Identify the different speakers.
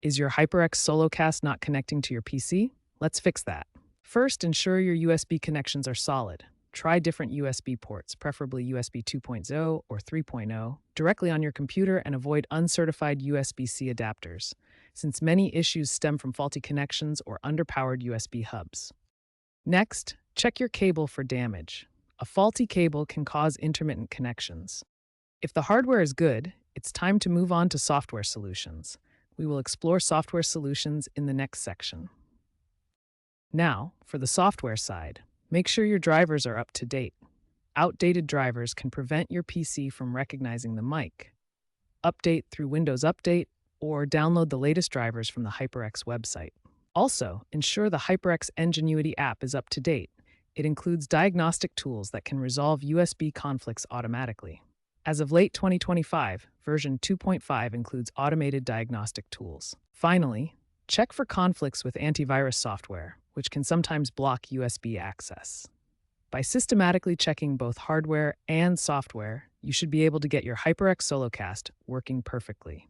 Speaker 1: Is your HyperX SoloCast not connecting to your PC? Let's fix that. First, ensure your USB connections are solid. Try different USB ports, preferably USB 2.0 or 3.0, directly on your computer and avoid uncertified USB-C adapters, since many issues stem from faulty connections or underpowered USB hubs. Next, check your cable for damage. A faulty cable can cause intermittent connections. If the hardware is good, it's time to move on to software solutions. We will explore software solutions in the next section. Now, for the software side, make sure your drivers are up to date. Outdated drivers can prevent your PC from recognizing the mic. Update through Windows Update or download the latest drivers from the HyperX website. Also, ensure the HyperX Ingenuity app is up to date. It includes diagnostic tools that can resolve USB conflicts automatically. As of late 2025, version 2.5 includes automated diagnostic tools. Finally, check for conflicts with antivirus software, which can sometimes block USB access. By systematically checking both hardware and software, you should be able to get your HyperX SoloCast working perfectly.